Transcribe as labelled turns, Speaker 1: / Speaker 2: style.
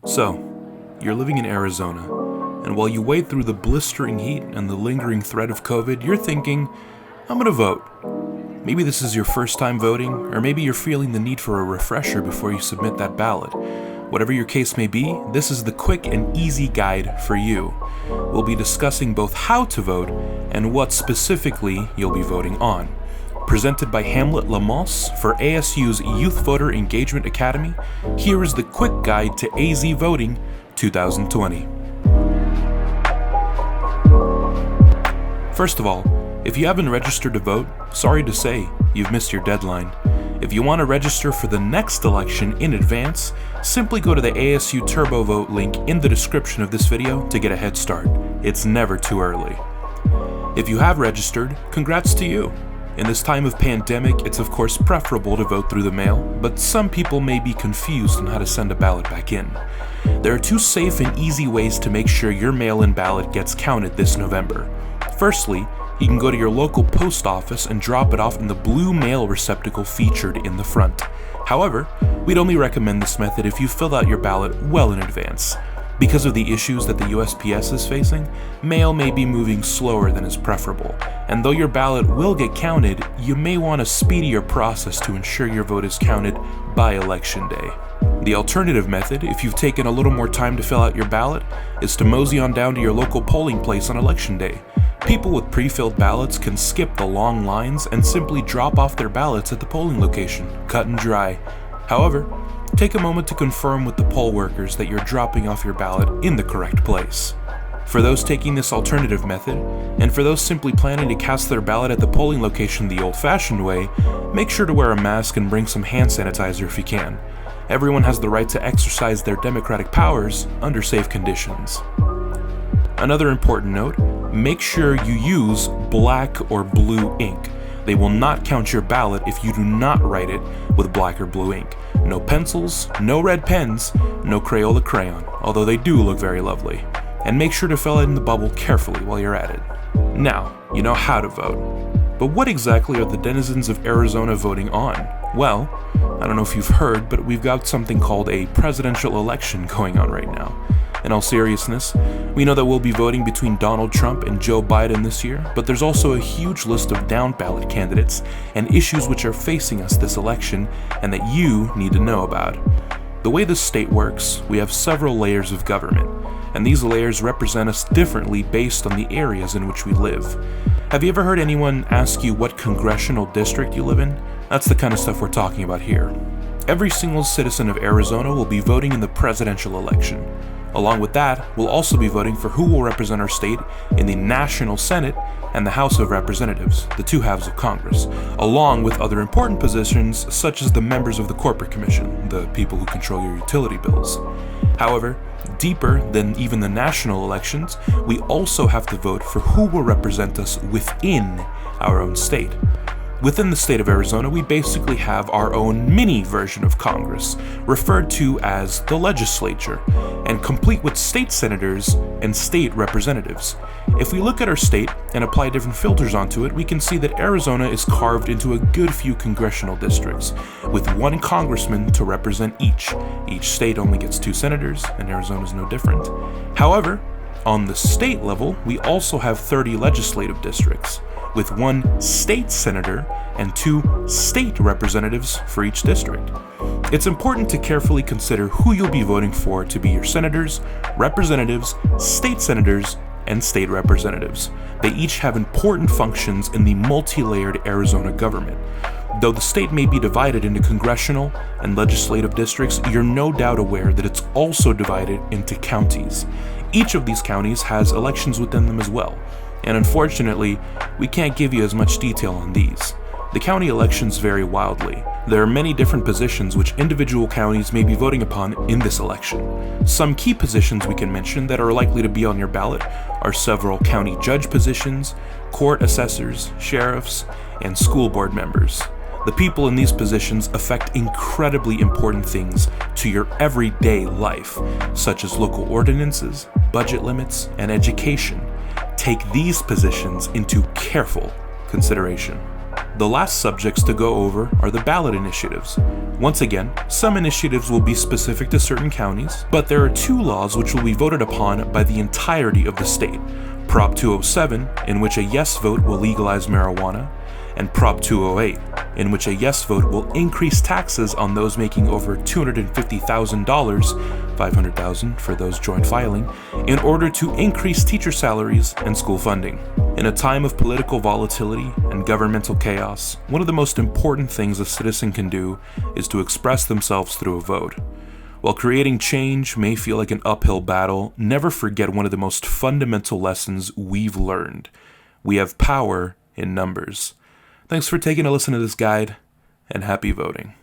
Speaker 1: So, you're living in Arizona, and while you wade through the blistering heat and the lingering threat of COVID, you're thinking, I'm gonna vote. Maybe this is your first time voting, or maybe you're feeling the need for a refresher before you submit that ballot. Whatever your case may be, this is the quick and easy guide for you. We'll be discussing both how to vote and what specifically you'll be voting on. Presented by Hamlet Lamont for ASU's Youth Voter Engagement Academy, here is the quick guide to AZ Voting 2020. First of all, if you haven't registered to vote, sorry to say, you've missed your deadline. If you want to register for the next election in advance, simply go to the ASU Turbo Vote link in the description of this video to get a head start. It's never too early. If you have registered, congrats to you. In this time of pandemic, it's of course preferable to vote through the mail, but some people may be confused on how to send a ballot back in. There are two safe and easy ways to make sure your mail-in ballot gets counted this November. Firstly, you can go to your local post office and drop it off in the blue mail receptacle featured in the front. However, we'd only recommend this method if you filled out your ballot well in advance. Because of the issues that the USPS is facing, mail may be moving slower than is preferable, and though your ballot will get counted, you may want a speedier process to ensure your vote is counted by Election Day. The alternative method, if you've taken a little more time to fill out your ballot, is to mosey on down to your local polling place on Election Day. People with pre-filled ballots can skip the long lines and simply drop off their ballots at the polling location, cut and dry. However, take a moment to confirm with the poll workers that you're dropping off your ballot in the correct place. For those taking this alternative method, and for those simply planning to cast their ballot at the polling location the old-fashioned way, make sure to wear a mask and bring some hand sanitizer if you can. Everyone has the right to exercise their democratic powers under safe conditions. Another important note, make sure you use black or blue ink. They will not count your ballot if you do not write it with black or blue ink. No pencils, no red pens, no Crayola crayon, although they do look very lovely. And make sure to fill in the bubble carefully while you're at it. Now, you know how to vote. But what exactly are the denizens of Arizona voting on? Well, I don't know if you've heard, but we've got something called a presidential election going on right now. In all seriousness, we know that we'll be voting between Donald Trump and Joe Biden this year, but there's also a huge list of down-ballot candidates and issues which are facing us this election and that you need to know about. The way this state works, we have several layers of government, and these layers represent us differently based on the areas in which we live. Have you ever heard anyone ask you what congressional district you live in? That's the kind of stuff we're talking about here. Every single citizen of Arizona will be voting in the presidential election. Along with that, we'll also be voting for who will represent our state in the National Senate and the House of Representatives, the two halves of Congress, along with other important positions such as the members of the Corporate Commission, the people who control your utility bills. However, deeper than even the national elections, we also have to vote for who will represent us within our own state. Within the state of Arizona, we basically have our own mini version of Congress, referred to as the legislature, and complete with state senators and state representatives. If we look at our state and apply different filters onto it, we can see that Arizona is carved into a good few congressional districts, with one congressman to represent each. Each state only gets 2 senators, and Arizona is no different. However, on the state level, we also have 30 legislative districts, with 1 state senator and 2 state representatives for each district. It's important to carefully consider who you'll be voting for to be your senators, representatives, state senators, and state representatives. They each have important functions in the multi-layered Arizona government. Though the state may be divided into congressional and legislative districts, you're no doubt aware that it's also divided into counties. Each of these counties has elections within them as well. And unfortunately, we can't give you as much detail on these. The county elections vary wildly. There are many different positions which individual counties may be voting upon in this election. Some key positions we can mention that are likely to be on your ballot are several county judge positions, court assessors, sheriffs, and school board members. The people in these positions affect incredibly important things to your everyday life, such as local ordinances, budget limits, and education. Take these positions into careful consideration. The last subjects to go over are the ballot initiatives. Once again, some initiatives will be specific to certain counties, but there are 2 laws which will be voted upon by the entirety of the state. Prop 207, in which a yes vote will legalize marijuana, and Prop 208, in which a yes vote will increase taxes on those making over $250,000, $500,000 for those joint filing, in order to increase teacher salaries and school funding. In a time of political volatility and governmental chaos, one of the most important things a citizen can do is to express themselves through a vote. While creating change may feel like an uphill battle, never forget one of the most fundamental lessons we've learned. We have power in numbers. Thanks for taking a listen to this guide, and happy voting.